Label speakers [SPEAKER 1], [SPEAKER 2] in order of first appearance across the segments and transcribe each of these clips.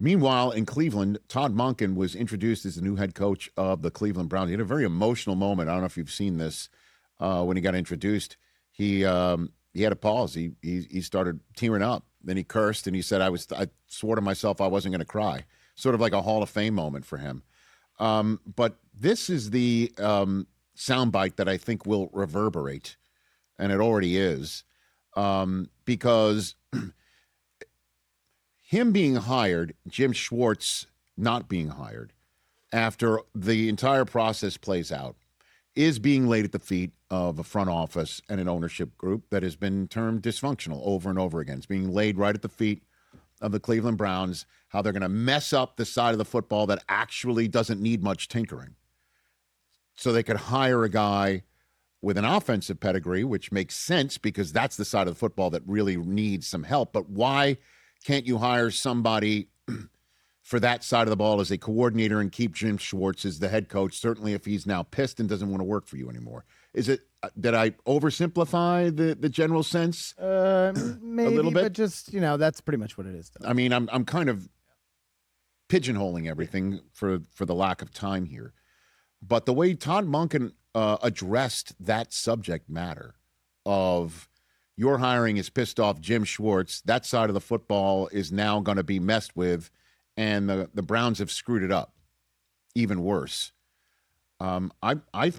[SPEAKER 1] Meanwhile, in Cleveland, Todd Monken was introduced as the new head coach of the Cleveland Browns. He had a very emotional moment. I don't know if you've seen this when he got introduced. He had a pause. He started tearing up. Then he cursed and he said, I swore to myself I wasn't going to cry. Sort of like a Hall of Fame moment for him. But this is the soundbite that I think will reverberate, and it already is, because him being hired, Jim Schwartz not being hired, after the entire process plays out, is being laid at the feet of a front office and an ownership group that has been termed dysfunctional over and over again. It's being laid right at the feet of the Cleveland Browns, how they're going to mess up the side of the football that actually doesn't need much tinkering. So they could hire a guy with an offensive pedigree, which makes sense because that's the side of the football that really needs some help. But why can't you hire somebody for that side of the ball as a coordinator and keep Jim Schwartz as the head coach, certainly if he's now pissed and doesn't want to work for you anymore? Is it, did I oversimplify the general sense?
[SPEAKER 2] Maybe,
[SPEAKER 1] a little bit?
[SPEAKER 2] But just, that's pretty much what it is.
[SPEAKER 1] I mean, I'm kind of pigeonholing everything for the lack of time here. But the way Todd Monken addressed that subject matter of your hiring has pissed off Jim Schwartz, that side of the football is now going to be messed with, and the Browns have screwed it up even worse. I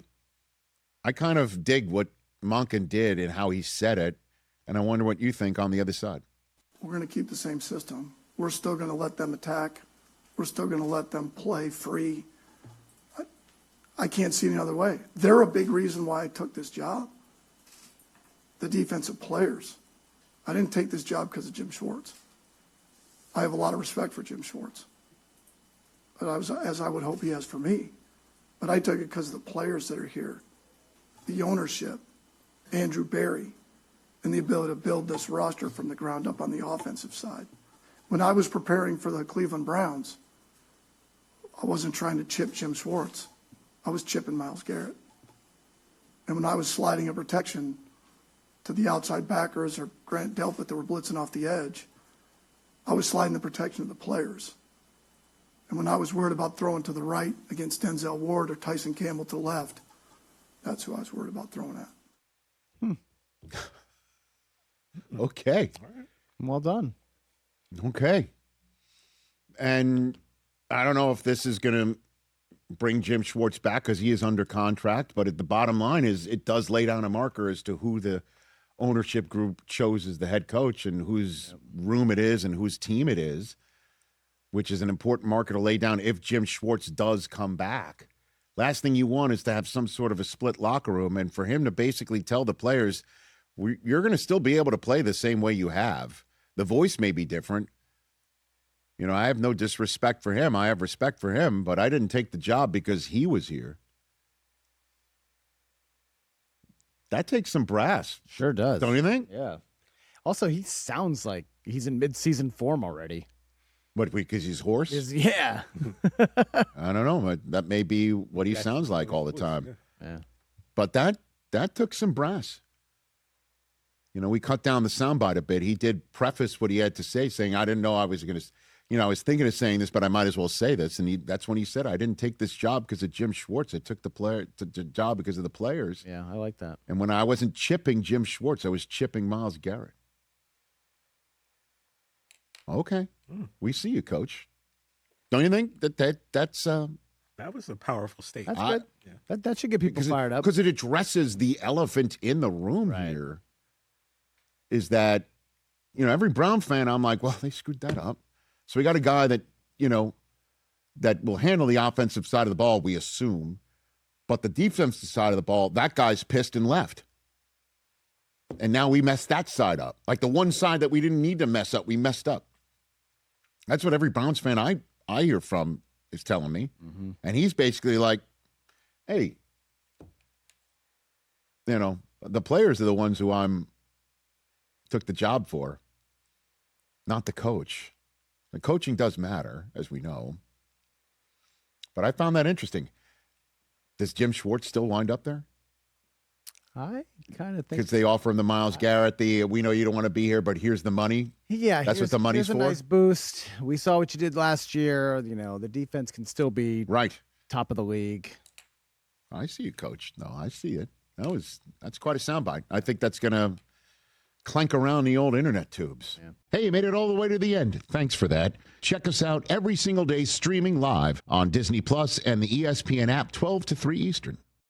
[SPEAKER 1] kind of dig what Monken did and how he said it, and I wonder what you think on the other side.
[SPEAKER 3] We're going to keep the same system. We're still going to let them attack. We're still going to let them play free. I can't see any other way. They're a big reason why I took this job. The defensive players. I didn't take this job because of Jim Schwartz. I have a lot of respect for Jim Schwartz, but as I would hope he has for me. But I took it because of the players that are here, the ownership, Andrew Berry, and the ability to build this roster from the ground up on the offensive side. When I was preparing for the Cleveland Browns, I wasn't trying to chip Jim Schwartz. I was chipping Myles Garrett. And when I was sliding a protection to the outside backers or Grant Delpit that were blitzing off the edge, I was sliding the protection of the players. And when I was worried about throwing to the right against Denzel Ward or Tyson Campbell to the left, that's who I was worried about throwing at.
[SPEAKER 1] Okay.
[SPEAKER 2] All right. Well done.
[SPEAKER 1] Okay. And I don't know if this is going to bring Jim Schwartz back because he is under contract, but the bottom line is it does lay down a marker as to who the ownership group chose as the head coach and whose room it is and whose team it is, which is an important marker to lay down if Jim Schwartz does come back. Last thing you want is to have some sort of a split locker room, and for him to basically tell the players, you're going to still be able to play the same way you have. The voice may be different. I have no disrespect for him. I have respect for him, but I didn't take the job because he was here. That takes some brass.
[SPEAKER 2] Sure does.
[SPEAKER 1] Don't you think?
[SPEAKER 2] Yeah. Also, he sounds like he's in mid-season form already.
[SPEAKER 1] What, because he's hoarse?
[SPEAKER 2] Yeah.
[SPEAKER 1] I don't know. That may be what he sounds like all the time.
[SPEAKER 2] Yeah.
[SPEAKER 1] But that took some brass. We cut down the soundbite a bit. He did preface what he had to say, saying, I didn't know I was going to, I was thinking of saying this, but I might as well say this. And that's when he said, I didn't take this job because of Jim Schwartz. I took the job because of the players.
[SPEAKER 2] Yeah, I like that.
[SPEAKER 1] And when I wasn't chipping Jim Schwartz, I was chipping Myles Garrett. Okay. We see you, Coach. Don't you think that's
[SPEAKER 4] that was a powerful statement.
[SPEAKER 2] That's good. Yeah. That should get people fired up.
[SPEAKER 1] Because it addresses the elephant in the room here. Is that, every Brown fan, I'm like, well, they screwed that up. So we got a guy that, that will handle the offensive side of the ball, we assume. But the defensive side of the ball, that guy's pissed and left. And now we messed that side up. Like the one side that we didn't need to mess up, we messed up. That's what every Browns fan I hear from is telling me. Mm-hmm. And he's basically like, hey, the players are the ones who took the job for, not the coach. The coaching does matter, as we know. But I found that interesting. Does Jim Schwartz still wind up there?
[SPEAKER 2] I kind of think
[SPEAKER 1] Because they offer him the Myles Garrett, we know you don't want to be here, but here's the money.
[SPEAKER 2] Yeah,
[SPEAKER 1] that's what the money's
[SPEAKER 2] here's
[SPEAKER 1] for.
[SPEAKER 2] A nice boost. We saw what you did last year. The defense can still be
[SPEAKER 1] Right.
[SPEAKER 2] top of the league.
[SPEAKER 1] I see you, Coach. No, I see it. That's quite a soundbite. I think that's going to clank around the old internet tubes. Yeah. Hey, you made it all the way to the end. Thanks for that. Check us out every single day streaming live on Disney Plus and the ESPN app 12 to 3 Eastern.